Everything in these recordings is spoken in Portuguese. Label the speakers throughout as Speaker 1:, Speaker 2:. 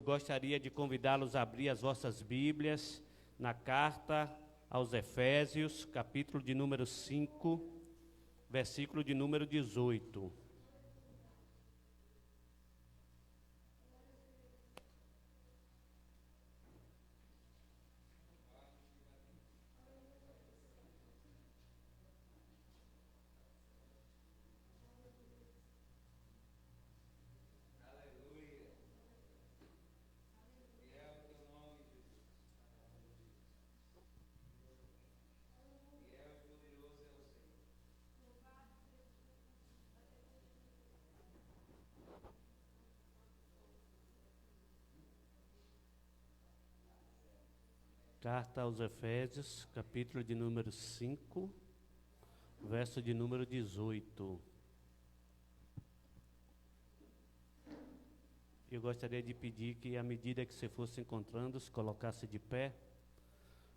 Speaker 1: gostaria de convidá-los a abrir as vossas Bíblias na carta aos Efésios, capítulo de número 5, versículo de número 18. Carta aos Efésios, capítulo de número 5, verso de número 18. Eu gostaria de pedir que, à medida que você fosse encontrando, se colocasse de pé,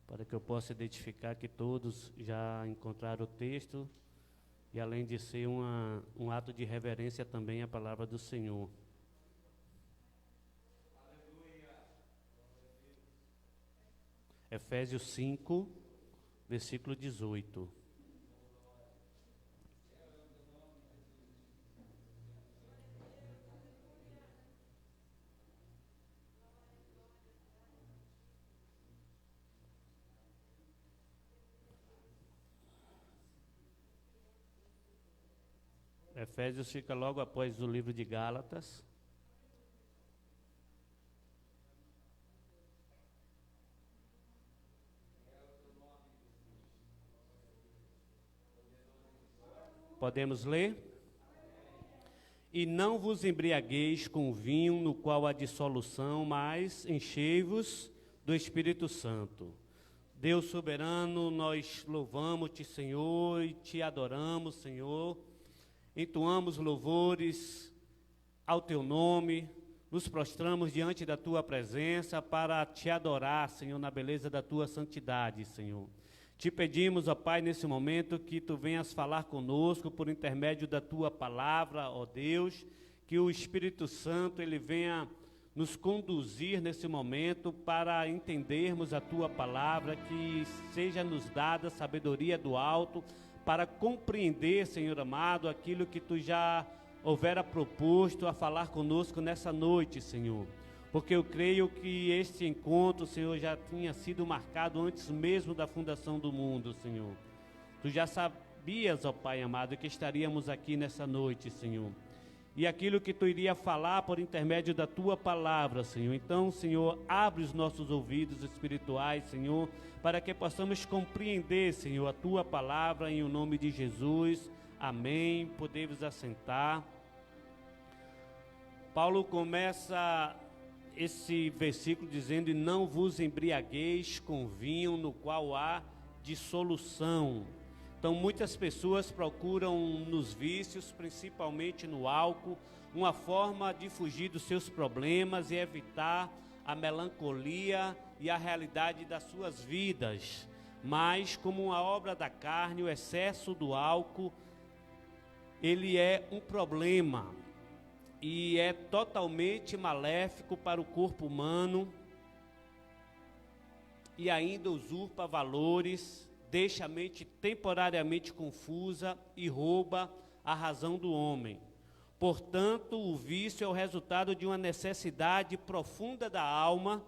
Speaker 1: para que eu possa identificar que todos já encontraram o texto, e além de ser um ato de reverência também à palavra do Senhor. Efésios 5, versículo 18. Efésios fica logo após o livro de Gálatas. Podemos ler? E não vos embriagueis com vinho, no qual há dissolução, mas enchei-vos do Espírito Santo. Deus soberano, nós louvamos-te, Senhor, e te adoramos, Senhor. Entoamos louvores ao teu nome, nos prostramos diante da tua presença para te adorar, Senhor, na beleza da tua santidade, Senhor. Te pedimos, ó Pai, nesse momento, que Tu venhas falar conosco por intermédio da Tua palavra, ó Deus, que o Espírito Santo, Ele venha nos conduzir nesse momento para entendermos a Tua palavra, que seja nos dada sabedoria do alto, para compreender, Senhor amado, aquilo que Tu já houvera proposto a falar conosco nessa noite, Senhor. Porque eu creio que este encontro, Senhor, já tinha sido marcado antes mesmo da fundação do mundo, Senhor. Tu já sabias, ó Pai amado, que estaríamos aqui nessa noite, Senhor. E aquilo que Tu iria falar por intermédio da Tua palavra, Senhor. Então, Senhor, abre os nossos ouvidos espirituais, Senhor, para que possamos compreender, Senhor, a Tua palavra em o nome de Jesus. Amém. Podemos assentar. Paulo começa esse versículo dizendo: e não vos embriagueis com vinho, no qual há dissolução. Então muitas pessoas procuram nos vícios, principalmente no álcool, uma forma de fugir dos seus problemas e evitar a melancolia e a realidade das suas vidas. Mas, como uma obra da carne, o excesso do álcool, ele é um problema e é totalmente maléfico para o corpo humano, e ainda usurpa valores, deixa a mente temporariamente confusa e rouba a razão do homem. Portanto, o vício é o resultado de uma necessidade profunda da alma,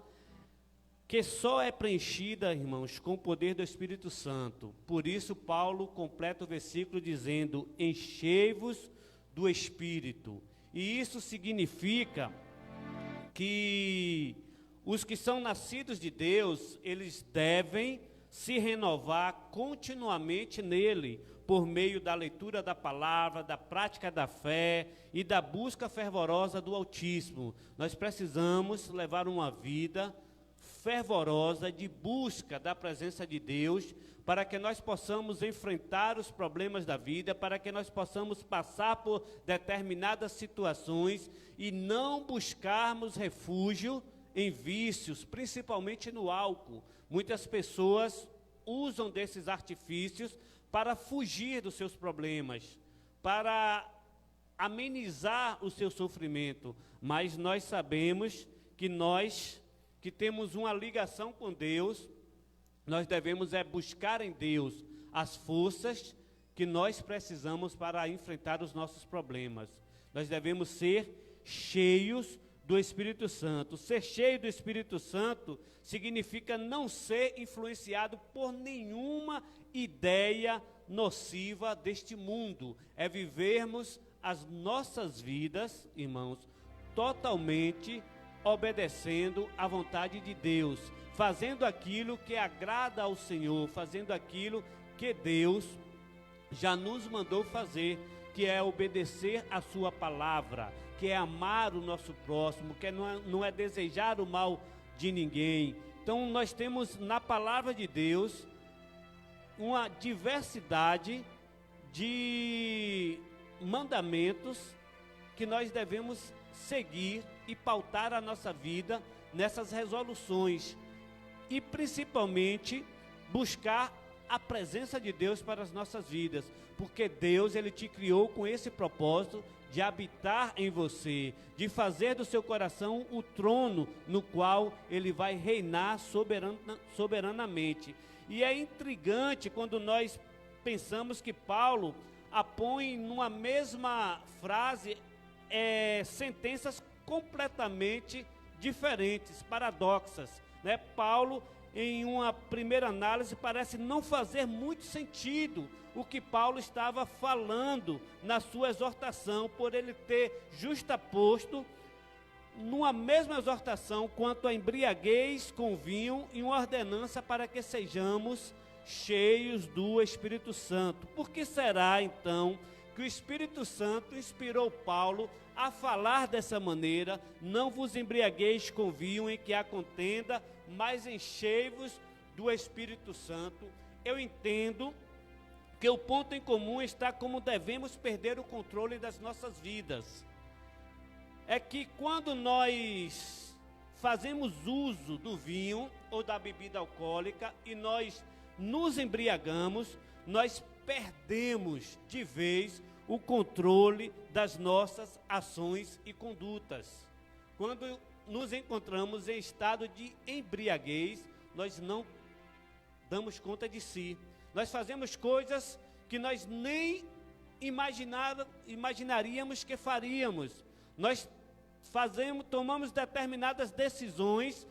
Speaker 1: que só é preenchida, irmãos, com o poder do Espírito Santo. Por isso, Paulo completa o versículo dizendo: enchei-vos do Espírito. E isso significa que os que são nascidos de Deus, eles devem se renovar continuamente nele, por meio da leitura da palavra, da prática da fé e da busca fervorosa do Altíssimo. Nós precisamos levar uma vida fervorosa de busca da presença de Deus, para que nós possamos enfrentar os problemas da vida, para que nós possamos passar por determinadas situações e não buscarmos refúgio em vícios, principalmente no álcool. Muitas pessoas usam desses artifícios para fugir dos seus problemas, para amenizar o seu sofrimento, mas nós sabemos que nós, que temos uma ligação com Deus, nós devemos buscar em Deus as forças que nós precisamos para enfrentar os nossos problemas. Nós devemos ser cheios do Espírito Santo. Ser cheio do Espírito Santo significa não ser influenciado por nenhuma ideia nociva deste mundo. É vivermos as nossas vidas, irmãos, totalmente obedecendo à vontade de Deus, fazendo aquilo que agrada ao Senhor, fazendo aquilo que Deus já nos mandou fazer, que é obedecer a sua palavra, que é amar o nosso próximo, que não é desejar o mal de ninguém. Então nós temos na palavra de Deus uma diversidade de mandamentos que nós devemos seguir e pautar a nossa vida nessas resoluções e principalmente buscar a presença de Deus para as nossas vidas, porque Deus, Ele te criou com esse propósito de habitar em você, de fazer do seu coração o trono no qual Ele vai reinar soberanamente. E é intrigante quando nós pensamos que Paulo apõe numa mesma frase sentenças completamente diferentes, paradoxas, né? Paulo, em uma primeira análise, parece não fazer muito sentido o que Paulo estava falando na sua exortação, por ele ter justaposto numa mesma exortação quanto à embriaguez com vinho e uma ordenança para que sejamos cheios do Espírito Santo. Por que será então que o Espírito Santo inspirou Paulo a falar dessa maneira? Não vos embriagueis com vinho em que há contenda, mas enchei-vos do Espírito Santo. Eu entendo que o ponto em comum está como devemos perder o controle das nossas vidas. É que quando nós fazemos uso do vinho ou da bebida alcoólica e nós nos embriagamos, nós perdemos de vez o controle das nossas ações e condutas. Quando nos encontramos em estado de embriaguez, nós não damos conta de si. Nós fazemos coisas que nós nem imaginaríamos que faríamos. Nós tomamos determinadas decisões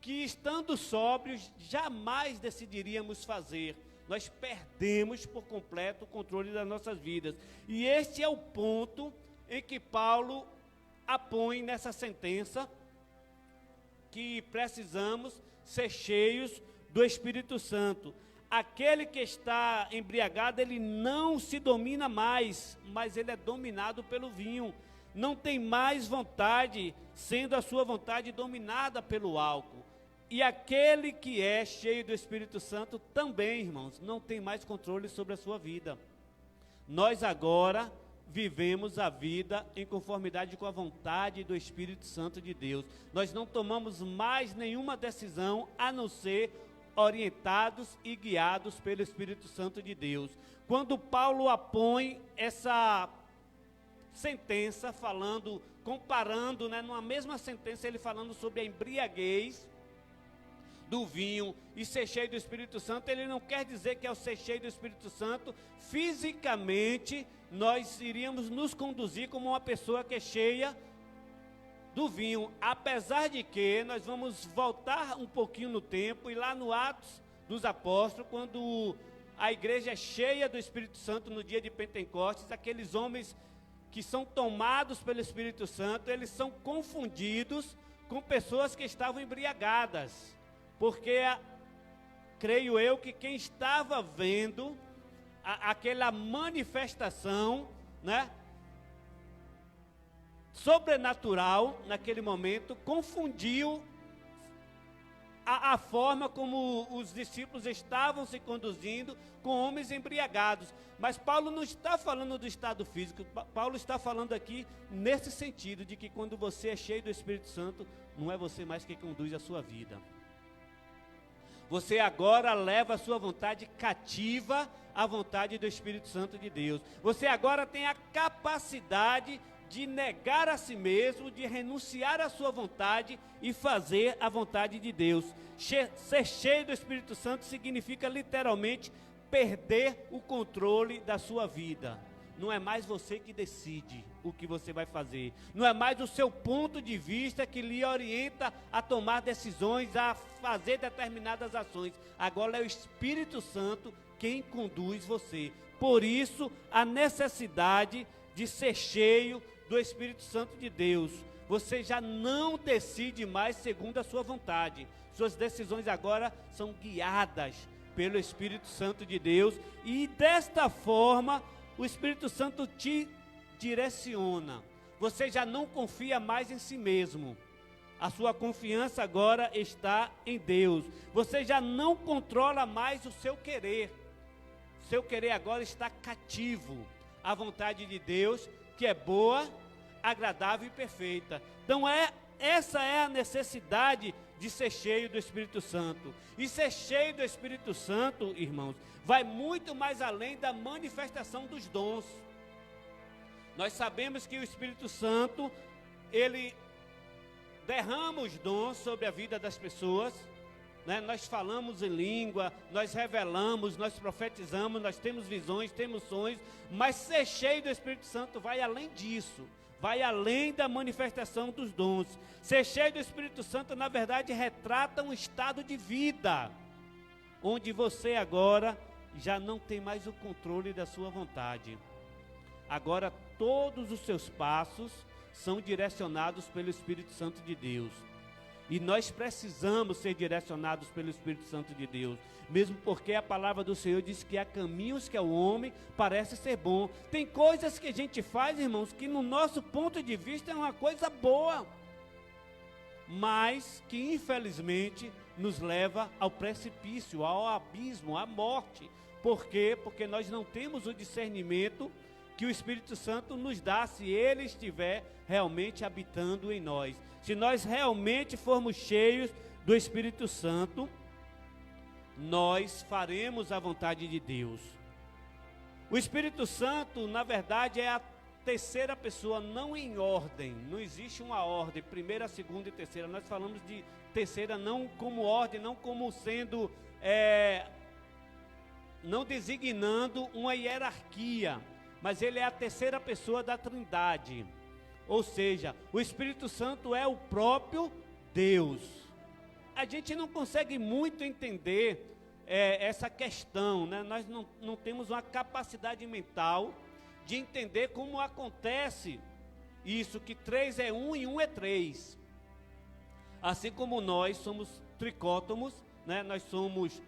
Speaker 1: que, estando sóbrios, jamais decidiríamos fazer. Nós perdemos por completo o controle das nossas vidas. E este é o ponto em que Paulo apõe nessa sentença, que precisamos ser cheios do Espírito Santo. Aquele que está embriagado, ele não se domina mais, mas ele é dominado pelo vinho. Não tem mais vontade, sendo a sua vontade dominada pelo álcool. E aquele que é cheio do Espírito Santo também, irmãos, não tem mais controle sobre a sua vida. Nós agora vivemos a vida em conformidade com a vontade do Espírito Santo de Deus. Nós não tomamos mais nenhuma decisão a não ser orientados e guiados pelo Espírito Santo de Deus. Quando Paulo apõe essa sentença, comparando, numa mesma sentença, ele falando sobre a embriaguez do vinho e ser cheio do Espírito Santo, ele não quer dizer que ao ser cheio do Espírito Santo, fisicamente, nós iríamos nos conduzir como uma pessoa que é cheia do vinho, apesar de que nós vamos voltar um pouquinho no tempo, e lá no Atos dos Apóstolos, quando a igreja é cheia do Espírito Santo no dia de Pentecostes, aqueles homens que são tomados pelo Espírito Santo, eles são confundidos com pessoas que estavam embriagadas, porque creio eu que quem estava vendo aquela manifestação, né, sobrenatural naquele momento, confundiu a forma como os discípulos estavam se conduzindo com homens embriagados. Mas Paulo não está falando do estado físico, Paulo está falando aqui nesse sentido, de que quando você é cheio do Espírito Santo, não é você mais que conduz a sua vida. Você agora leva a sua vontade cativa à vontade do Espírito Santo de Deus. Você agora tem a capacidade de negar a si mesmo, de renunciar à sua vontade e fazer a vontade de Deus. Ser cheio do Espírito Santo significa literalmente perder o controle da sua vida. Não é mais você que decide o que você vai fazer. Não é mais o seu ponto de vista que lhe orienta a tomar decisões, a fazer determinadas ações. Agora é o Espírito Santo quem conduz você. Por isso, a necessidade de ser cheio do Espírito Santo de Deus. Você já não decide mais segundo a sua vontade. Suas decisões agora são guiadas pelo Espírito Santo de Deus. E desta forma, o Espírito Santo te direciona. Você já não confia mais em si mesmo. A sua confiança agora está em Deus. Você já não controla mais o seu querer. Seu querer agora está cativo à vontade de Deus, que é boa, agradável e perfeita. Então essa é a necessidade de ser cheio do Espírito Santo. E ser cheio do Espírito Santo, irmãos, vai muito mais além da manifestação dos dons. Nós sabemos que o Espírito Santo, ele derrama os dons sobre a vida das pessoas, né? Nós falamos em língua, nós revelamos, nós profetizamos, nós temos visões, temos sonhos, mas ser cheio do Espírito Santo vai além disso, vai além da manifestação dos dons. Ser cheio do Espírito Santo, na verdade, retrata um estado de vida, onde você agora já não tem mais o controle da sua vontade. Agora todos os seus passos são direcionados pelo Espírito Santo de Deus. E nós precisamos ser direcionados pelo Espírito Santo de Deus, mesmo porque a palavra do Senhor diz que há caminhos que ao homem parece ser bom. Tem coisas que a gente faz, irmãos, que no nosso ponto de vista é uma coisa boa, mas que infelizmente nos leva ao precipício, ao abismo, à morte. Por quê? Porque nós não temos o discernimento que o Espírito Santo nos dá, se ele estiver realmente habitando em nós. Se nós realmente formos cheios do Espírito Santo, nós faremos a vontade de Deus. O Espírito Santo, na verdade, é a terceira pessoa, não em ordem. Não existe uma ordem, primeira, segunda e terceira. Nós falamos de terceira não como ordem, não como sendo, não designando uma hierarquia, mas ele é a terceira pessoa da Trindade. Ou seja, o Espírito Santo é o próprio Deus. A gente não consegue muito entender essa questão, né? Nós não temos uma capacidade mental de entender como acontece isso, que 3 é 1 e 1 é 3. Assim como nós somos tricótomos, né? Nós somos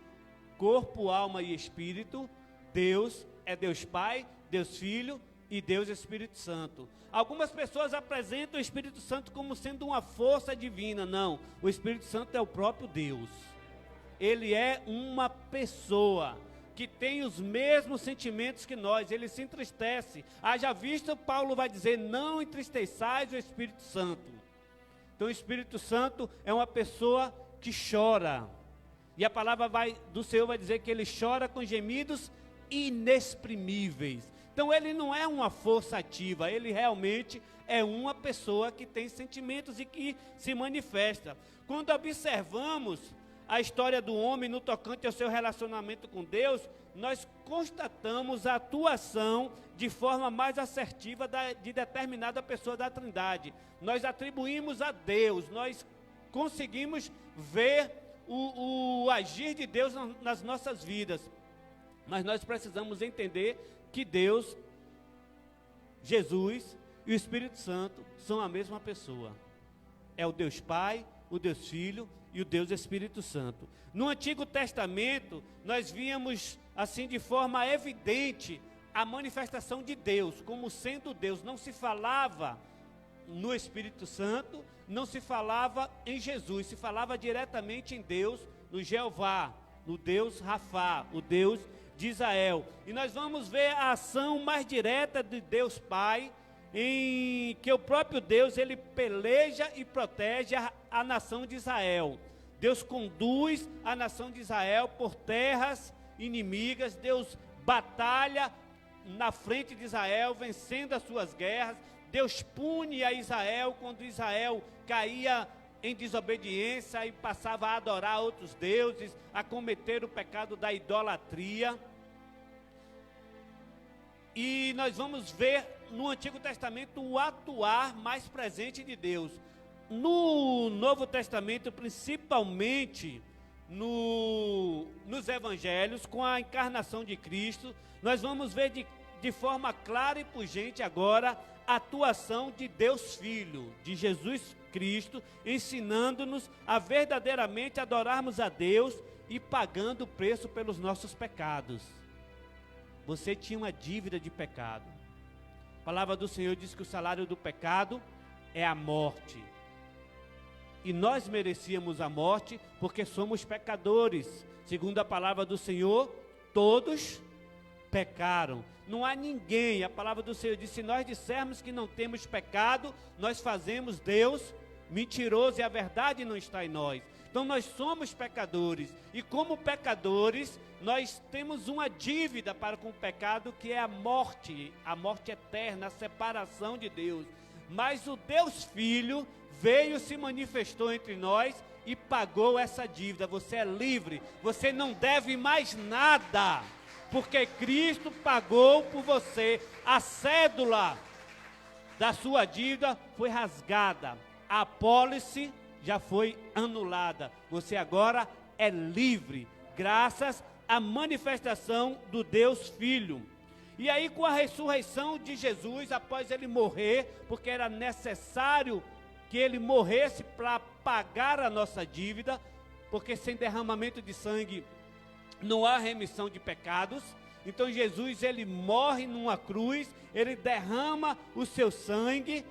Speaker 1: corpo, alma e espírito. Deus é Deus Pai, Deus Filho e Deus Espírito Santo. Algumas pessoas apresentam o Espírito Santo como sendo uma força divina. Não, o Espírito Santo é o próprio Deus. Ele é uma pessoa que tem os mesmos sentimentos que nós. Ele se entristece. Haja visto, Paulo vai dizer, não entristeçais o Espírito Santo. Então o Espírito Santo é uma pessoa que chora. E a palavra do Senhor vai dizer que ele chora com gemidos inexprimíveis. Então ele não é uma força ativa, ele realmente é uma pessoa que tem sentimentos e que se manifesta. Quando observamos a história do homem no tocante ao seu relacionamento com Deus, nós constatamos a atuação de forma mais assertiva de determinada pessoa da Trindade. Nós atribuímos a Deus, nós conseguimos ver o agir de Deus nas nossas vidas. Mas nós precisamos entender que Deus, Jesus e o Espírito Santo são a mesma pessoa. É o Deus Pai, o Deus Filho e o Deus Espírito Santo. No Antigo Testamento, nós víamos assim de forma evidente a manifestação de Deus como sendo Deus. Não se falava no Espírito Santo, não se falava em Jesus, se falava diretamente em Deus, no Jeová, no Deus Rafá, o Deus de Israel. E nós vamos ver a ação mais direta de Deus Pai, em que o próprio Deus, ele peleja e protege a nação de Israel. Deus conduz a nação de Israel por terras inimigas. Deus batalha na frente de Israel, vencendo as suas guerras. Deus pune a Israel quando Israel caía em desobediência e passava a adorar outros deuses, a cometer o pecado da idolatria. E nós vamos ver no Antigo Testamento o atuar mais presente de Deus. No Novo Testamento, principalmente nos Evangelhos, com a encarnação de Cristo, nós vamos ver de forma clara e pungente agora a atuação de Deus Filho, de Jesus Cristo, ensinando-nos a verdadeiramente adorarmos a Deus e pagando o preço pelos nossos pecados. Você tinha uma dívida de pecado. A palavra do Senhor diz que o salário do pecado é a morte. E nós merecíamos a morte porque somos pecadores. Segundo a palavra do Senhor, todos pecaram. Não há ninguém, a palavra do Senhor diz, se nós dissermos que não temos pecado, nós fazemos Deus mentiroso e a verdade não está em nós. Então nós somos pecadores e como pecadores nós temos uma dívida para com o pecado, que é a morte eterna, a separação de Deus. Mas o Deus Filho veio, se manifestou entre nós e pagou essa dívida. Você é livre, você não deve mais nada, porque Cristo pagou por você. A cédula da sua dívida foi rasgada, a apólice já foi anulada. Você agora é livre, graças à manifestação do Deus Filho. E aí, com a ressurreição de Jesus, após ele morrer, porque era necessário que ele morresse para pagar a nossa dívida, porque sem derramamento de sangue não há remissão de pecados. Então Jesus, ele morre numa cruz, ele derrama o seu sangue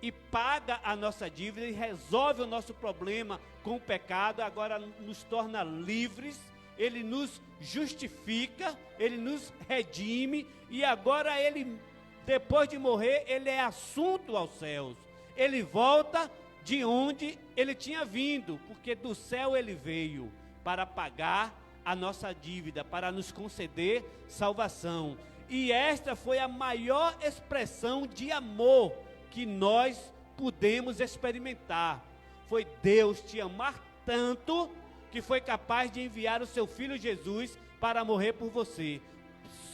Speaker 1: e paga a nossa dívida e resolve o nosso problema com o pecado. Agora nos torna livres, ele nos justifica, ele nos redime, e agora ele, depois de morrer, ele é assunto aos céus. Ele volta de onde ele tinha vindo, porque do céu ele veio para pagar a nossa dívida, para nos conceder salvação. E esta foi a maior expressão de amor que nós pudemos experimentar. Foi Deus te amar tanto que foi capaz de enviar o seu Filho Jesus para morrer por você,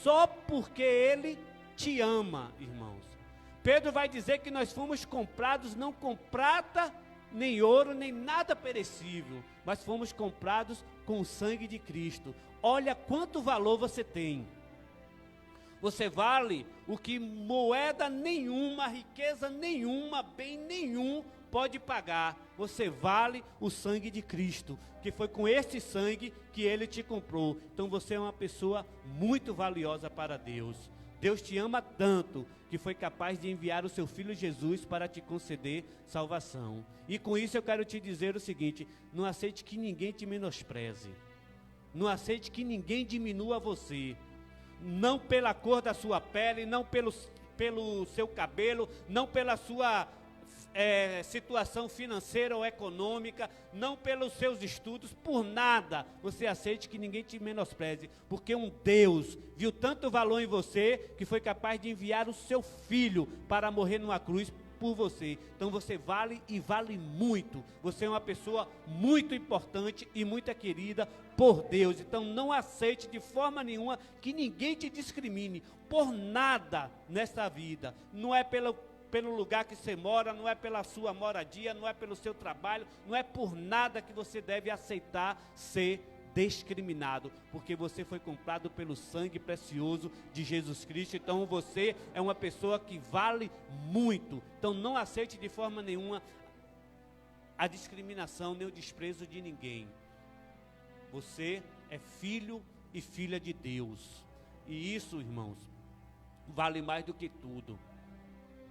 Speaker 1: só porque ele te ama, irmãos. Pedro vai dizer que nós fomos comprados não com prata, nem ouro, nem nada perecível, mas fomos comprados com o sangue de Cristo. Olha quanto valor você tem. Você vale o que moeda nenhuma, riqueza nenhuma, bem nenhum pode pagar. Você vale o sangue de Cristo, que foi com esse sangue que ele te comprou. Então você é uma pessoa muito valiosa para Deus. Deus te ama tanto que foi capaz de enviar o seu Filho Jesus para te conceder salvação. E com isso eu quero te dizer o seguinte: não aceite que ninguém te menospreze. Não aceite que ninguém diminua você. Não pela cor da sua pele, não pelo seu cabelo, não pela sua situação financeira ou econômica, não pelos seus estudos, por nada você aceite que ninguém te menospreze, porque um Deus viu tanto valor em você que foi capaz de enviar o seu Filho para morrer numa cruz por você. Então você vale e vale muito. Você é uma pessoa muito importante e muito querida por Deus. Então não aceite de forma nenhuma que ninguém te discrimine por nada nesta vida. Não é pelo lugar que você mora, não é pela sua moradia, não é pelo seu trabalho, não é por nada que você deve aceitar ser discriminado, porque você foi comprado pelo sangue precioso de Jesus Cristo. Então você é uma pessoa que vale muito. Então não aceite de forma nenhuma a discriminação nem o desprezo de ninguém. Você é filho e filha de Deus, e isso, irmãos, vale mais do que tudo.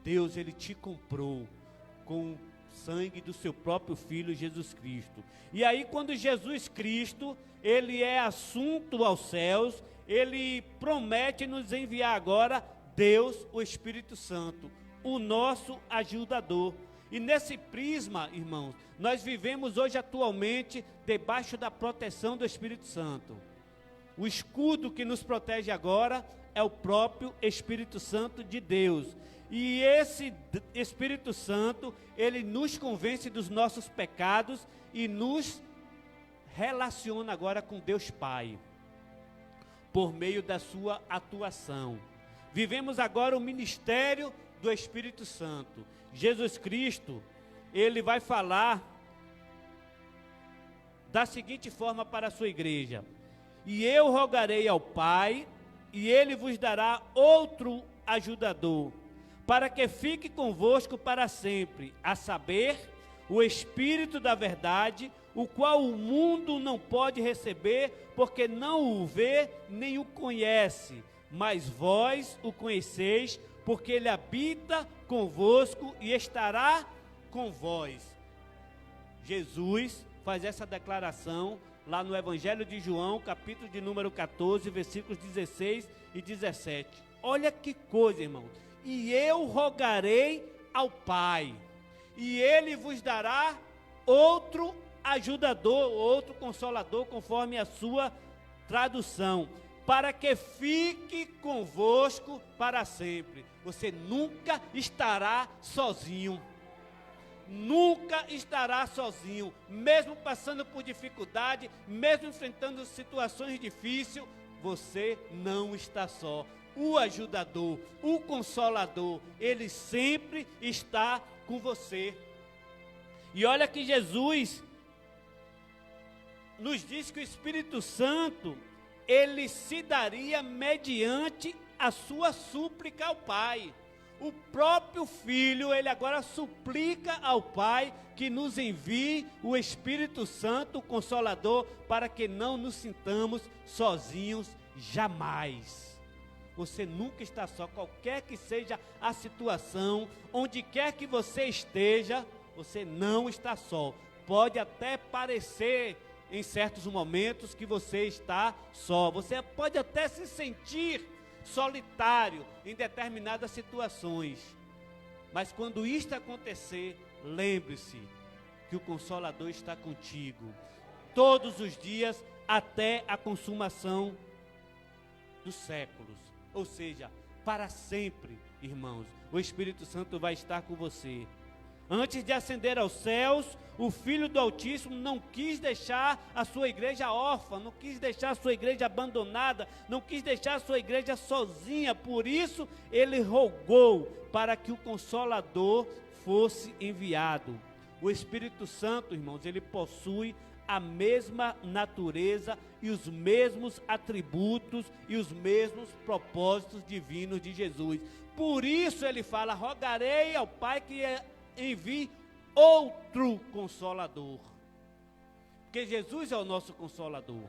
Speaker 1: Deus, ele te comprou com o sangue do seu próprio Filho Jesus Cristo. E aí, quando Jesus Cristo, ele é assunto aos céus, ele promete nos enviar agora Deus, o Espírito Santo, o nosso ajudador. E nesse prisma, irmãos, nós vivemos hoje atualmente debaixo da proteção do Espírito Santo. O escudo que nos protege agora é o próprio Espírito Santo de Deus. E esse Espírito Santo, ele nos convence dos nossos pecados e nos relaciona agora com Deus Pai, por meio da sua atuação. Vivemos agora o ministério do Espírito Santo. Jesus Cristo, ele vai falar da seguinte forma para a sua igreja: e eu rogarei ao Pai, e ele vos dará outro ajudador, para que fique convosco para sempre, a saber, o Espírito da verdade, o qual o mundo não pode receber, porque não o vê nem o conhece, mas vós o conheceis, porque ele habita convosco e estará com vós. Jesus faz essa declaração lá no Evangelho de João, capítulo de número 14, versículos 16 e 17. Olha que coisa, irmão. E eu rogarei ao Pai, e ele vos dará outro ajudador, outro consolador, conforme a sua tradução, para que fique convosco para sempre. Você nunca estará sozinho. Nunca estará sozinho, mesmo passando por dificuldade, mesmo enfrentando situações difíceis, você não está só. O ajudador, o consolador, ele sempre está com você. E olha que Jesus nos diz que o Espírito Santo, ele se daria mediante a sua súplica ao Pai. O próprio Filho, ele agora suplica ao Pai que nos envie o Espírito Santo, o Consolador, para que não nos sintamos sozinhos jamais. Você nunca está só, qualquer que seja a situação, onde quer que você esteja, você não está só. Pode até parecer em certos momentos que você está só, você pode até se sentir solitário em determinadas situações, mas quando isto acontecer, lembre-se que o Consolador está contigo todos os dias até a consumação dos séculos, ou seja, para sempre, irmãos. O Espírito Santo vai estar com você. Antes de ascender aos céus, o Filho do Altíssimo não quis deixar a sua igreja órfã, não quis deixar a sua igreja abandonada, não quis deixar a sua igreja sozinha. Por isso, ele rogou para que o Consolador fosse enviado. O Espírito Santo, irmãos, ele possui a mesma natureza e os mesmos atributos e os mesmos propósitos divinos de Jesus. Por isso ele fala: rogarei ao Pai que envie outro Consolador. Porque Jesus é o nosso Consolador.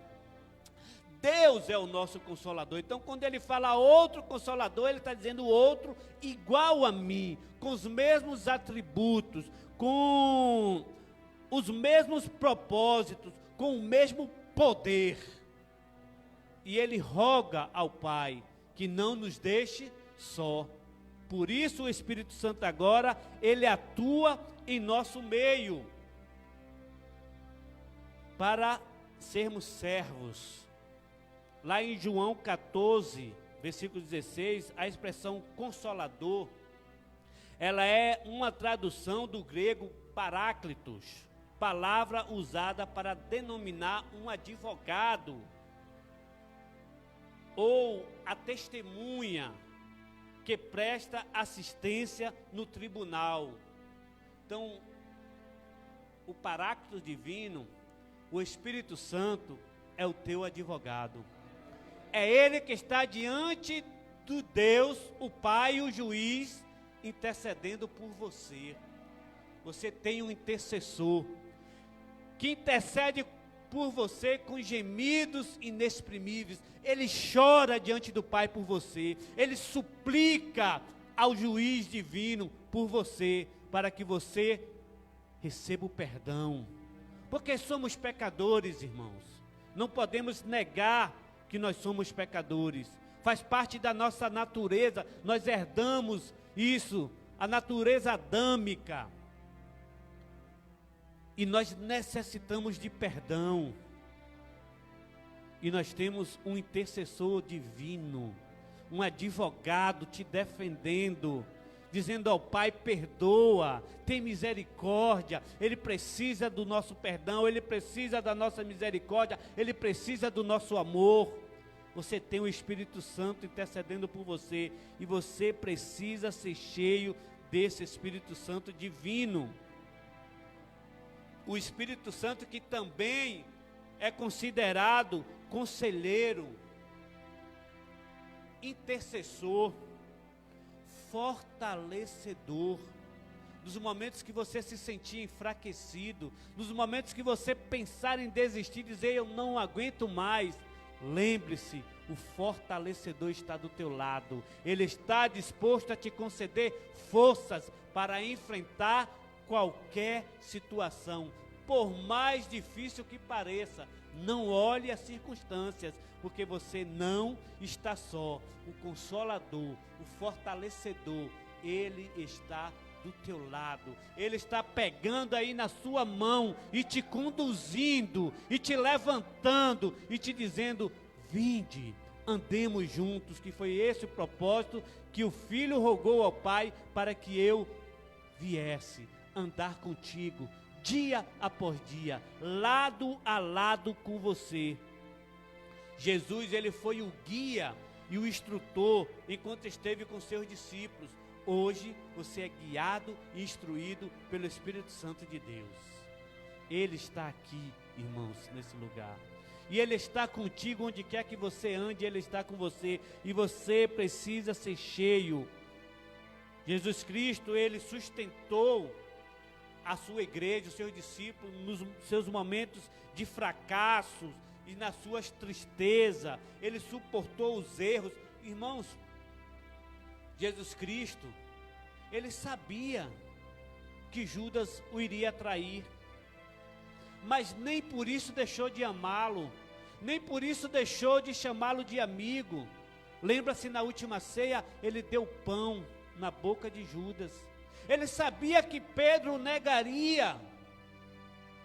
Speaker 1: Deus é o nosso Consolador. Então, quando ele fala outro Consolador, ele está dizendo outro igual a mim, com os mesmos atributos, com os mesmos propósitos, com o mesmo poder. E ele roga ao Pai que não nos deixe só. Por isso o Espírito Santo agora, ele atua em nosso meio, para sermos servos. Lá em João 14, versículo 16, a expressão consolador, ela é uma tradução do grego paráclitos, palavra usada para denominar um advogado, ou a testemunha, que presta assistência no tribunal. Então, o Paráclito divino, o Espírito Santo, é o teu advogado. É ele que está diante do Deus, o Pai, o juiz, intercedendo por você. Você tem um intercessor que intercede por você com gemidos inexprimíveis. Ele chora diante do Pai por você. Ele suplica ao juiz divino por você, para que você receba o perdão. Porque somos pecadores, irmãos. Não podemos negar que nós somos pecadores. Faz parte da nossa natureza. Nós herdamos isso, a natureza adâmica. E nós necessitamos de perdão. E nós temos um intercessor divino, um advogado te defendendo, dizendo ao Pai: perdoa, tem misericórdia. Ele precisa do nosso perdão, Ele precisa da nossa misericórdia, Ele precisa do nosso amor. Você tem o Espírito Santo intercedendo por você, e você precisa ser cheio desse Espírito Santo divino. O Espírito Santo que também é considerado conselheiro, intercessor, fortalecedor. Nos momentos que você se sentir enfraquecido, nos momentos que você pensar em desistir, dizer: eu não aguento mais, lembre-se, o fortalecedor está do teu lado. Ele está disposto a te conceder forças para enfrentar qualquer situação, por mais difícil que pareça. Não olhe as circunstâncias, porque você não está só. O Consolador, o Fortalecedor, Ele está do teu lado. Ele está pegando aí na sua mão e te conduzindo, e te levantando, e te dizendo: vinde, andemos juntos. Que foi esse o propósito que o Filho rogou ao Pai, para que eu viesse andar contigo, dia após dia, lado a lado com você. Jesus, ele foi o guia e o instrutor enquanto esteve com seus discípulos. Hoje você é guiado e instruído pelo Espírito Santo de Deus. Ele está aqui, irmãos, nesse lugar. E Ele está contigo onde quer que você ande, Ele está com você. E você precisa ser cheio. Jesus Cristo, Ele sustentou a sua igreja, os seus discípulos, nos seus momentos de fracassos e nas suas tristezas. Ele suportou os erros. Irmãos, Jesus Cristo, Ele sabia que Judas o iria trair, mas nem por isso deixou de amá-lo, nem por isso deixou de chamá-lo de amigo. Lembra-se, na última ceia, Ele deu pão na boca de Judas. Ele sabia que Pedro o negaria.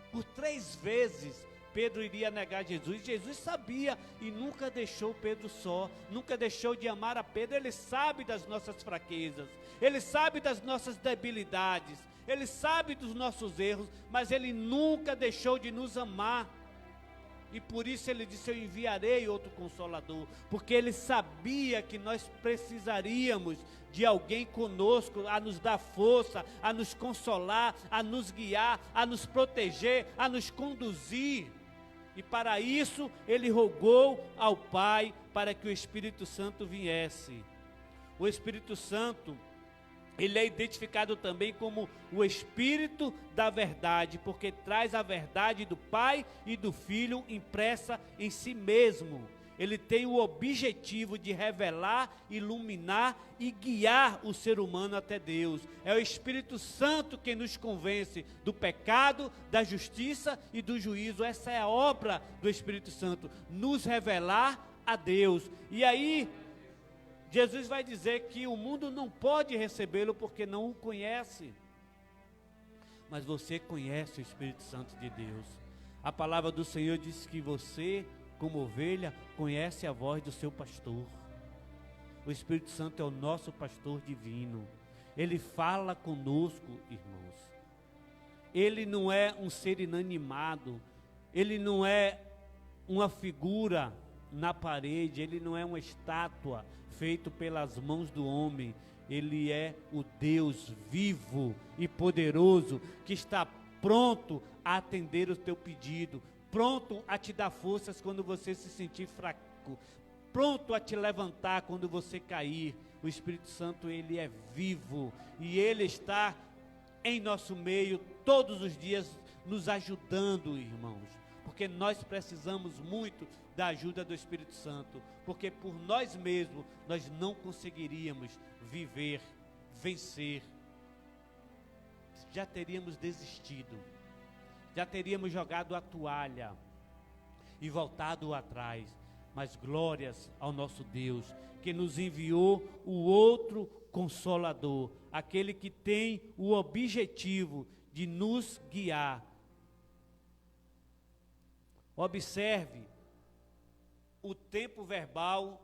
Speaker 1: Por 3 vezes Pedro iria negar Jesus. Jesus sabia e nunca deixou Pedro só, nunca deixou de amar a Pedro. Ele sabe das nossas fraquezas, Ele sabe das nossas debilidades, Ele sabe dos nossos erros, mas Ele nunca deixou de nos amar. E por isso Ele disse: eu enviarei outro Consolador, porque Ele sabia que nós precisaríamos de alguém conosco, a nos dar força, a nos consolar, a nos guiar, a nos proteger, a nos conduzir. E para isso Ele rogou ao Pai para que o Espírito Santo viesse. O Espírito Santo, Ele é identificado também como o Espírito da verdade, porque traz a verdade do Pai e do Filho impressa em si mesmo. Ele tem o objetivo de revelar, iluminar e guiar o ser humano até Deus. É o Espírito Santo quem nos convence do pecado, da justiça e do juízo. Essa é a obra do Espírito Santo, nos revelar a Deus. E aí Jesus vai dizer que o mundo não pode recebê-lo porque não o conhece. Mas você conhece o Espírito Santo de Deus. A palavra do Senhor diz que você, como ovelha, conhece a voz do seu pastor. O Espírito Santo é o nosso pastor divino. Ele fala conosco, irmãos. Ele não é um ser inanimado. Ele não é uma figura na parede. Ele não é uma estátua feito pelas mãos do homem. Ele é o Deus vivo e poderoso, que está pronto a atender o teu pedido, pronto a te dar forças quando você se sentir fraco, pronto a te levantar quando você cair. O Espírito Santo, Ele é vivo e Ele está em nosso meio todos os dias nos ajudando, irmãos, porque nós precisamos muito da ajuda do Espírito Santo, porque por nós mesmos nós não conseguiríamos viver, vencer. Já teríamos desistido, já teríamos jogado a toalha e voltado atrás. Mas glórias ao nosso Deus, que nos enviou o outro Consolador, aquele que tem o objetivo de nos guiar. Observe o tempo verbal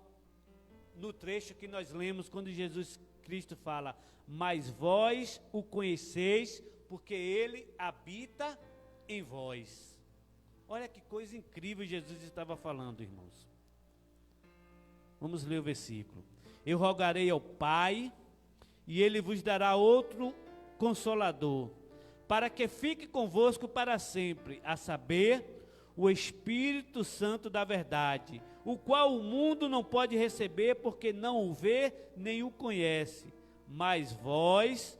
Speaker 1: no trecho que nós lemos, quando Jesus Cristo fala: mas vós o conheceis, porque ele habita em vós. Olha que coisa incrível Jesus estava falando, irmãos. Vamos ler o versículo. Eu rogarei ao Pai, e ele vos dará outro Consolador, para que fique convosco para sempre, a saber, o Espírito Santo da verdade, o qual o mundo não pode receber, porque não o vê nem o conhece, mas vós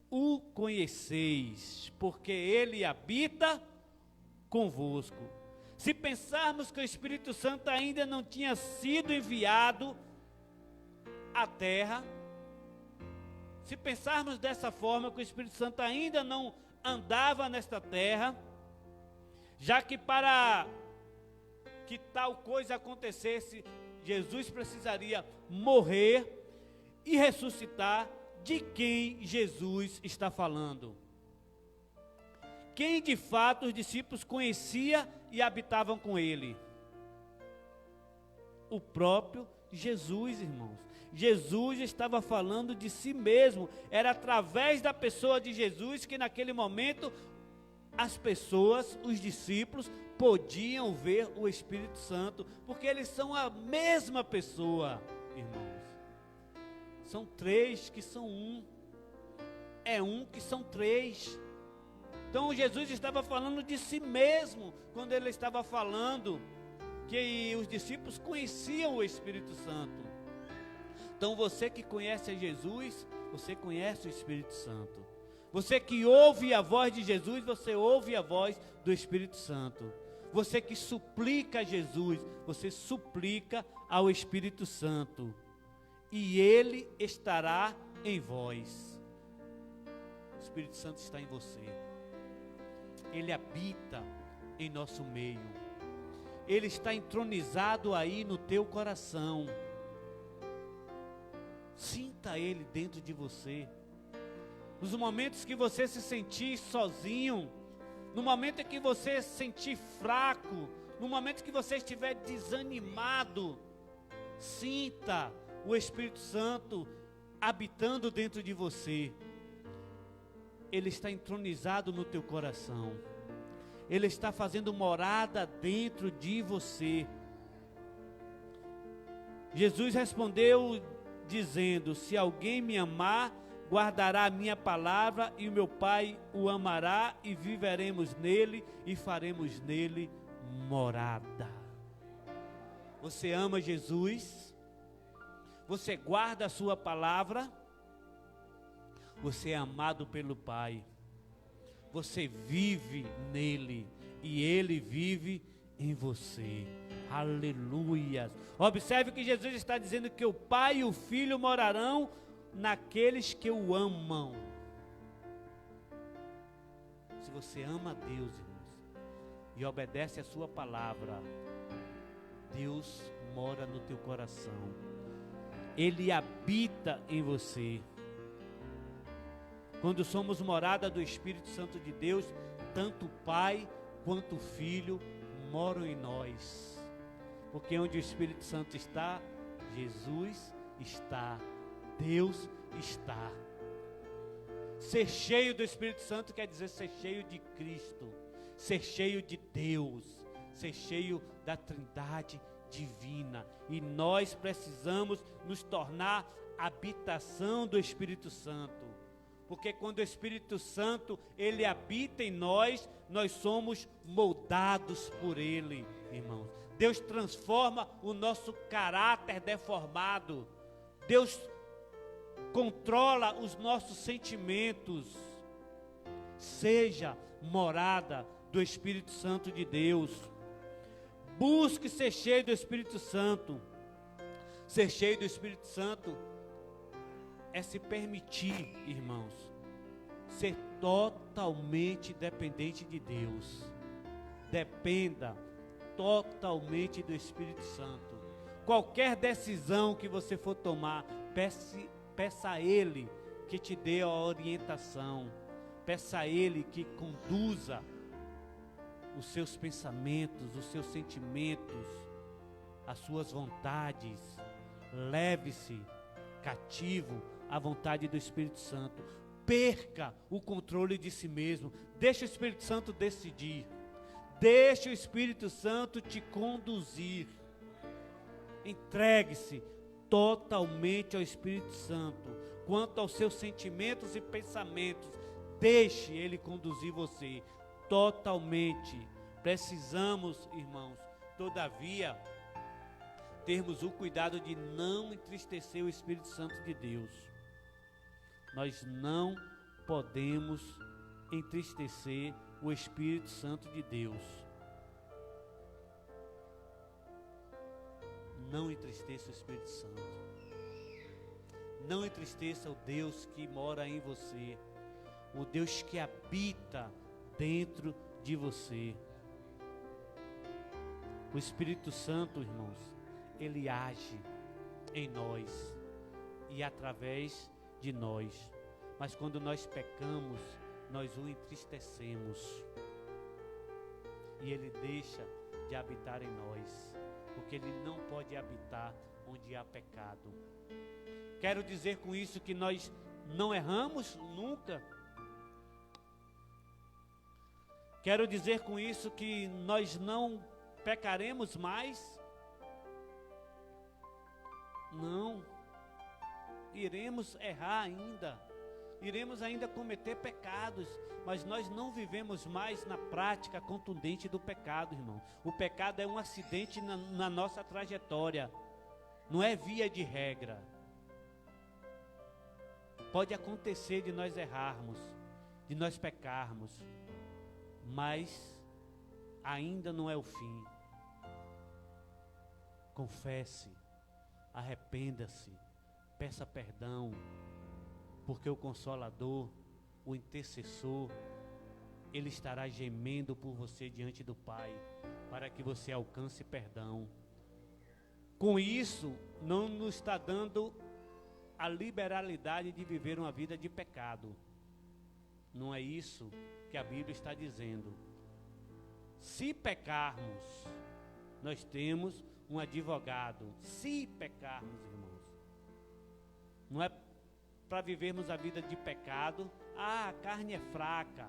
Speaker 1: o conheceis, porque ele habita convosco. Se pensarmos que o Espírito Santo ainda não tinha sido enviado à terra, se pensarmos dessa forma, que o Espírito Santo ainda não andava nesta terra, já que para que tal coisa acontecesse, Jesus precisaria morrer e ressuscitar. De quem Jesus está falando? Quem de fato os discípulos conheciam e habitavam com ele? O próprio Jesus, irmãos. Jesus estava falando de si mesmo. Era através da pessoa de Jesus que naquele momento as pessoas, os discípulos, podiam ver o Espírito Santo, porque eles são a mesma pessoa, irmãos. São três que são um. É um que são três. Então Jesus estava falando de si mesmo, quando ele estava falando que os discípulos conheciam o Espírito Santo. Então você que conhece a Jesus, você conhece o Espírito Santo. Você que ouve a voz de Jesus, você ouve a voz do Espírito Santo. Você que suplica a Jesus, você suplica ao Espírito Santo. E ele estará em vós. O Espírito Santo está em você. Ele habita em nosso meio. Ele está entronizado aí no teu coração. Sinta ele dentro de você. Nos momentos que você se sentir sozinho, no momento em que você se sentir fraco, no momento que você estiver desanimado, sinta o Espírito Santo habitando dentro de você. Ele está entronizado no teu coração. Ele está fazendo morada dentro de você. Jesus respondeu dizendo: se alguém me amar, guardará a minha palavra, e o meu Pai o amará, e viveremos nele, e faremos nele morada. Você ama Jesus? Você guarda a sua palavra? Você é amado pelo Pai. Você vive nele e ele vive em você. Aleluia. Observe que Jesus está dizendo que o Pai e o Filho morarão naqueles que o amam. Se você ama a Deus, irmãos, e obedece a sua palavra, Deus mora no teu coração. Ele habita em você. Quando somos morada do Espírito Santo de Deus, tanto o Pai quanto o Filho moram em nós. Porque onde o Espírito Santo está, Jesus está, Deus está. Ser cheio do Espírito Santo quer dizer ser cheio de Cristo, ser cheio de Deus, ser cheio da Trindade divina. E nós precisamos nos tornar habitação do Espírito Santo. Porque quando o Espírito Santo, ele habita em nós, nós somos moldados por ele, irmãos. Deus transforma o nosso caráter deformado. Deus controla os nossos sentimentos. Seja morada do Espírito Santo de Deus. Busque ser cheio do Espírito Santo. Ser cheio do Espírito Santo é se permitir, irmãos, ser totalmente dependente de Deus. Dependa totalmente do Espírito Santo. Qualquer decisão que você for tomar, peça a Ele que te dê a orientação. Peça a Ele que conduza os seus pensamentos, os seus sentimentos, as suas vontades. leve-se cativo à vontade do Espírito Santo. Perca o controle de si mesmo. Deixa o Espírito Santo decidir. Deixa o Espírito Santo te conduzir. Entregue-se totalmente ao Espírito Santo. Quanto aos seus sentimentos e pensamentos, deixe Ele conduzir você totalmente. Precisamos, irmãos, todavia, termos o cuidado de não entristecer o Espírito Santo de Deus. Nós não podemos entristecer o Espírito Santo de Deus. Não entristeça o Espírito Santo. Não entristeça o Deus que mora em você, o Deus que habita dentro de você. O Espírito Santo, irmãos, ele age em nós e através de nós. Mas quando nós pecamos, nós o entristecemos. E ele deixa de habitar em nós, porque ele não pode habitar onde há pecado. Quero dizer com isso que nós não erramos nunca. Quero dizer com isso que nós não pecaremos mais. Não. Iremos errar ainda. Iremos ainda cometer pecados, mas nós não vivemos mais na prática contundente do pecado, irmão. O pecado é um acidente na nossa trajetória, não é via de regra. Pode acontecer de nós errarmos, de nós pecarmos, mas ainda não é o fim. Confesse, arrependa-se, peça perdão, porque o Consolador, o intercessor, ele estará gemendo por você diante do Pai, para que você alcance perdão. Com isso, não nos está dando a liberalidade de viver uma vida de pecado. Não é isso que a Bíblia está dizendo. Se pecarmos, nós temos um advogado. Se pecarmos, irmãos, não é para vivermos a vida de pecado. A carne é fraca.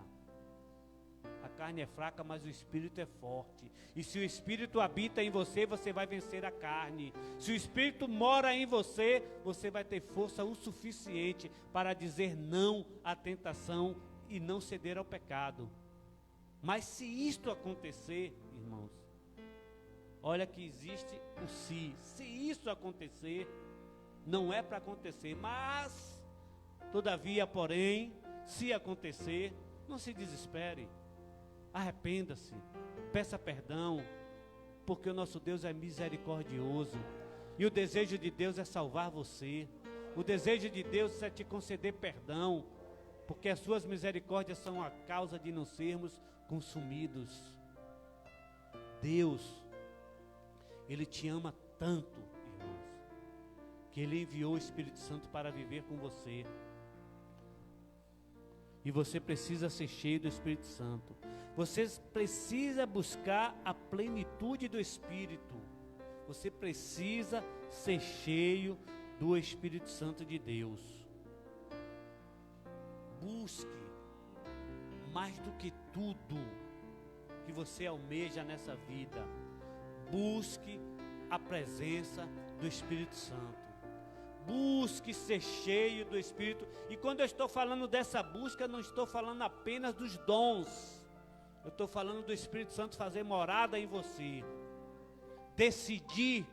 Speaker 1: A carne é fraca, mas o Espírito é forte. E se o Espírito habita em você, você vai vencer a carne. Se o Espírito mora em você, você vai ter força o suficiente para dizer não à tentação e não ceder ao pecado. Mas se isto acontecer, irmãos, olha que existe o se. Se isso acontecer, não é para acontecer, mas, todavia, porém, se acontecer, não se desespere. Arrependa-se, peça perdão, porque o nosso Deus é misericordioso. E o desejo de Deus é salvar você. O desejo de Deus é te conceder perdão, porque as suas misericórdias são a causa de não sermos consumidos. Deus, Ele te ama tanto, irmãos, que Ele enviou o Espírito Santo para viver com você. E você precisa ser cheio do Espírito Santo. Você precisa buscar a plenitude do Espírito. Você precisa ser cheio do Espírito Santo de Deus. Busque mais do que tudo que você almeja nessa vida. Busque a presença do Espírito Santo. Busque ser cheio do Espírito. E quando eu estou falando dessa busca, não estou falando apenas dos dons. Eu estou falando do Espírito Santo fazer morada em você. Decidir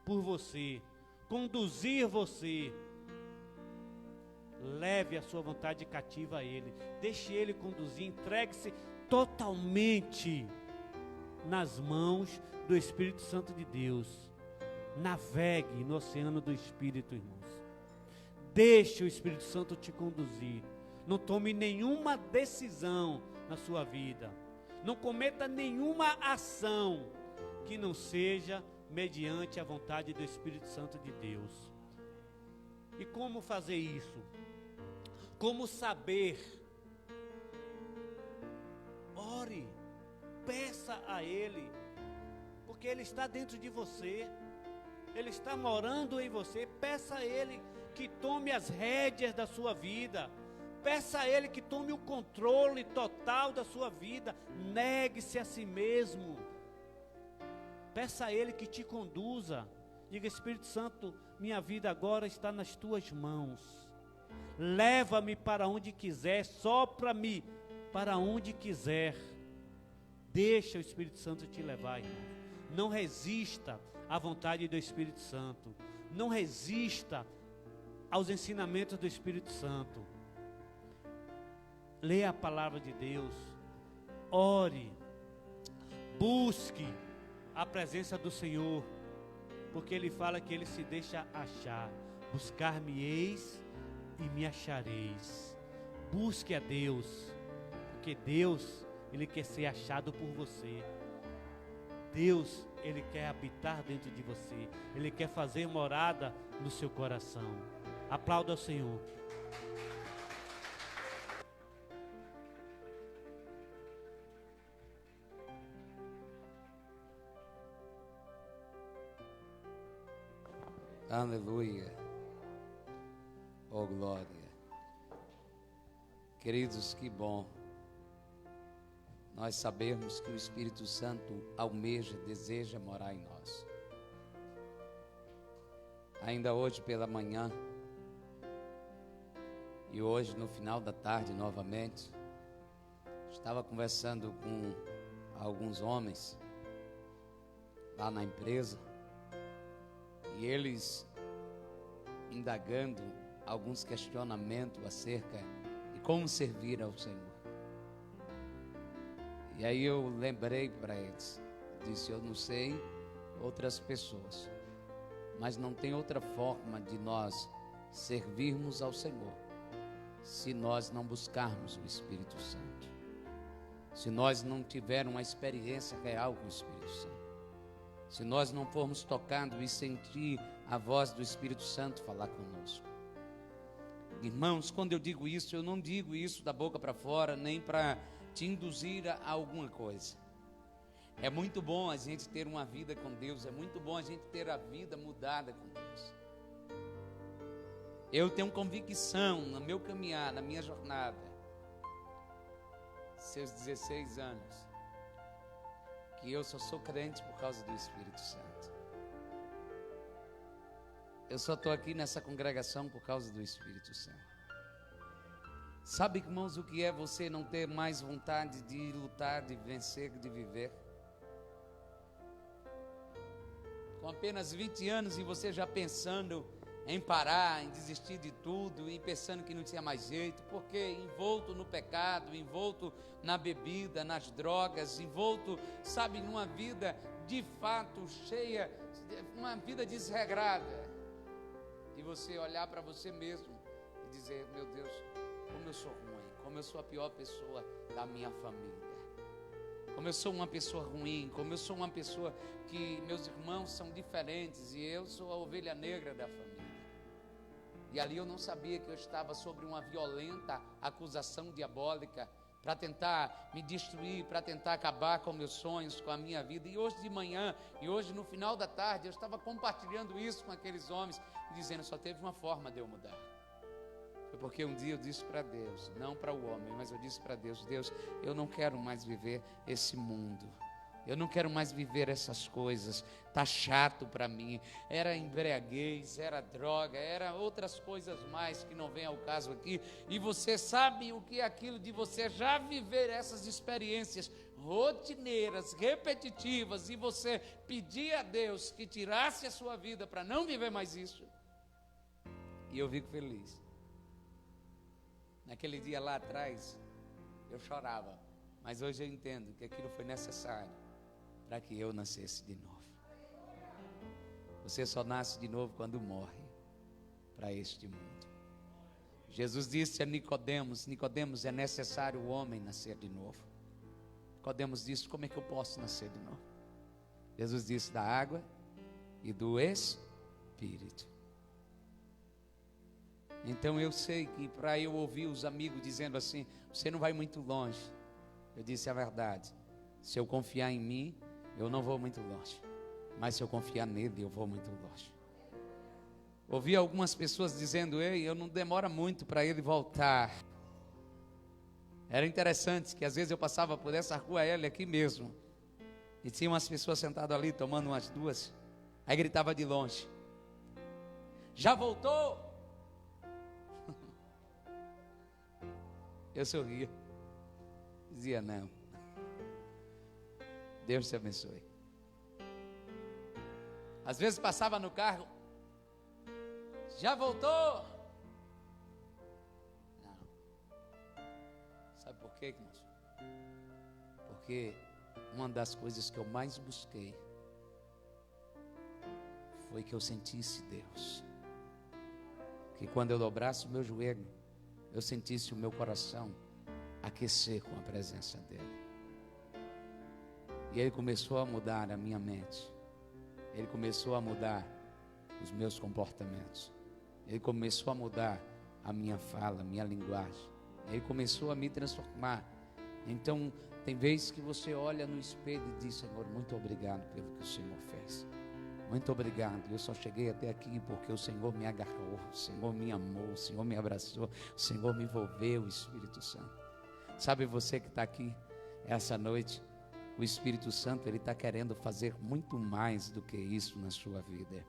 Speaker 1: por você. Conduzir você. Leve a sua vontade cativa a Ele. Deixe Ele conduzir. Entregue-se totalmente nas mãos do Espírito Santo de Deus. Navegue no oceano do Espírito, irmãos. Deixe o Espírito Santo te conduzir. Não tome nenhuma decisão na sua vida. Não cometa nenhuma ação que não seja mediante a vontade do Espírito Santo de Deus. E como fazer isso? Como saber? Ore, peça a Ele, porque Ele está dentro de você. Ele está morando em você. Peça a Ele que tome as rédeas da sua vida. Peça a Ele que tome o controle total da sua vida. Negue-se a si mesmo. Peça a Ele que te conduza. Diga: Espírito Santo, minha vida agora está nas tuas mãos. Leva-me para onde quiser, sopra-me para onde quiser. Deixa o Espírito Santo te levar, irmão. Não resista à vontade do Espírito Santo. Não resista aos ensinamentos do Espírito Santo. Leia a palavra de Deus. Ore. Busque a presença do Senhor. Porque Ele fala que Ele se deixa achar. Buscar-me-eis e me achareis. Busque a Deus. Porque Deus, Ele quer ser achado por você. Deus, Ele quer habitar dentro de você. Ele quer fazer morada no seu coração. Aplauda ao Senhor.
Speaker 2: Aleluia. Oh, glória. Queridos, que bom nós sabemos que o Espírito Santo almeja, deseja morar em nós. Ainda hoje pela manhã e hoje no final da tarde novamente, estava conversando com alguns homens lá na empresa e eles indagando alguns questionamentos acerca de como servir ao Senhor. E aí eu lembrei para eles, disse: eu não sei outras pessoas, mas não tem outra forma de nós servirmos ao Senhor se nós não buscarmos o Espírito Santo, se nós não tivermos uma experiência real com o Espírito Santo, se nós não formos tocados e sentir a voz do Espírito Santo falar conosco. Irmãos, quando eu digo isso, eu não digo isso da boca para fora, nem para te induzir a alguma coisa. É muito bom a gente ter uma vida com Deus, é muito bom a gente ter a vida mudada com Deus. Eu tenho convicção no meu caminhar, na minha jornada, seus 16 anos, que eu só sou crente por causa do Espírito Santo. Eu só estou aqui nessa congregação por causa do Espírito Santo. Sabe, irmãos, o que é você não ter mais vontade de lutar, de vencer, de viver? Com apenas 20 anos e você já pensando em parar, em desistir de tudo, e pensando que não tinha mais jeito, porque envolto no pecado, envolto na bebida, nas drogas, envolto, sabe, numa vida de fato cheia, uma vida desregrada, e você olhar para você mesmo e dizer: meu Deus, como eu sou ruim, como eu sou a pior pessoa da minha família, como eu sou uma pessoa ruim, como eu sou uma pessoa que meus irmãos são diferentes e eu sou a ovelha negra da família. E ali eu não sabia que eu estava sobre uma violenta acusação diabólica para tentar me destruir, para tentar acabar com meus sonhos, com a minha vida. E hoje de manhã, e hoje no final da tarde, eu estava compartilhando isso com aqueles homens, dizendo: só teve uma forma de eu mudar. Foi porque um dia eu disse para Deus, não para o homem, mas eu disse para Deus: Deus, eu não quero mais viver esse mundo. Eu não quero mais viver essas coisas, está chato para mim. Era embriaguez, era droga, era outras coisas mais que não vem ao caso aqui. E você sabe o que é aquilo de você já viver essas experiências rotineiras, repetitivas, e você pedir a Deus que tirasse a sua vida para não viver mais isso. E eu fico feliz. Naquele dia lá atrás, eu chorava, mas hoje eu entendo que aquilo foi necessário para que eu nascesse de novo. Você só nasce de novo quando morre para este mundo. Jesus disse a Nicodemos: Nicodemos, é necessário o homem nascer de novo. Nicodemos disse: como é que eu posso nascer de novo? Jesus disse: da água e do Espírito. Então eu sei que para eu ouvir os amigos dizendo assim: você não vai muito longe, eu disse a verdade. Se eu confiar em mim, eu não vou muito longe. mas se eu confiar nele, eu vou muito longe. Ouvi algumas pessoas dizendo: ei, eu não demora muito para ele voltar. Era interessante que às vezes eu passava por essa rua L aqui mesmo, e tinha umas pessoas sentadas ali tomando umas duas, aí gritava de longe: já voltou? Eu sorria, dizia: não. Deus te abençoe. Às vezes passava no carro: já voltou? Não. Sabe por quê, irmãos? Porque uma das coisas que eu mais busquei foi que eu sentisse Deus. Que quando eu dobrasse o meu joelho, eu sentisse o meu coração aquecer com a presença dele. E ele começou a mudar a minha mente. Ele começou a mudar os meus comportamentos. Ele começou a mudar a minha fala, a minha linguagem. Ele começou a me transformar. Então, tem vezes que você olha no espelho e diz: Senhor, muito obrigado pelo que o Senhor fez. Muito obrigado. Eu só cheguei até aqui porque o Senhor me agarrou, o Senhor me amou, o Senhor me abraçou, o Senhor me envolveu, o Espírito Santo. Sabe, você que está aqui essa noite, o Espírito Santo, ele está querendo fazer muito mais do que isso na sua vida.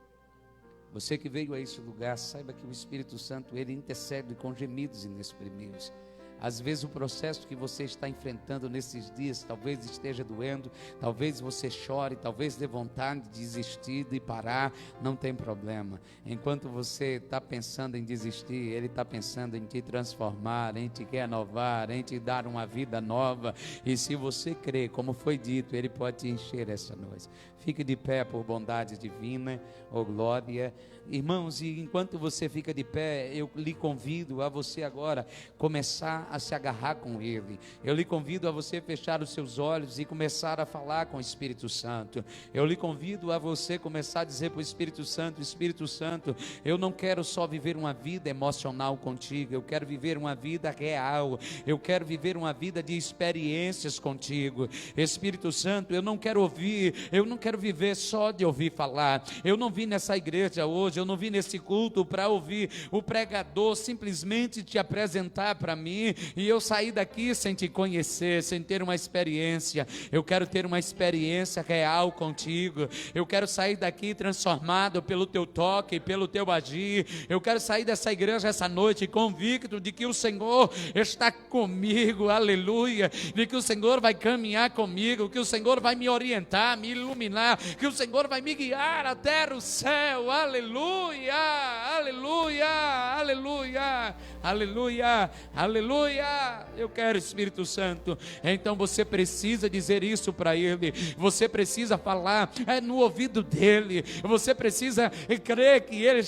Speaker 2: Você que veio a esse lugar, saiba que o Espírito Santo, ele intercede com gemidos inexprimíveis. Às vezes o processo que você está enfrentando nesses dias, talvez esteja doendo, talvez você chore, talvez dê vontade de desistir, de parar, não tem problema. Enquanto você está pensando em desistir, Ele está pensando em te transformar, em te renovar, em te dar uma vida nova. E se você crer, como foi dito, Ele pode te encher essa noite. Fique de pé por bondade divina, oh glória. Irmãos, e enquanto você fica de pé, eu lhe convido a você agora começar a se agarrar com Ele. Eu lhe convido a você fechar os seus olhos e começar a falar com o Espírito Santo. Eu lhe convido a você começar a dizer para o Espírito Santo: Espírito Santo, eu não quero só viver uma vida emocional contigo, eu quero viver uma vida real, eu quero viver uma vida de experiências contigo. Espírito Santo, eu não quero viver só de ouvir falar. Eu não vim nessa igreja hoje, eu não vim nesse culto para ouvir o pregador simplesmente te apresentar para mim e eu sair daqui sem te conhecer, sem ter uma experiência. Eu quero ter uma experiência real contigo. Eu quero sair daqui transformado pelo teu toque, pelo teu agir. Eu quero sair dessa igreja essa noite convicto de que o Senhor está comigo, aleluia, de que o Senhor vai caminhar comigo, que o Senhor vai me orientar, me iluminar, que o Senhor vai me guiar até o céu, aleluia, aleluia, aleluia, aleluia, aleluia. Eu quero, Espírito Santo. Então você precisa dizer isso para Ele, você precisa falar no ouvido dEle, você precisa crer que Ele está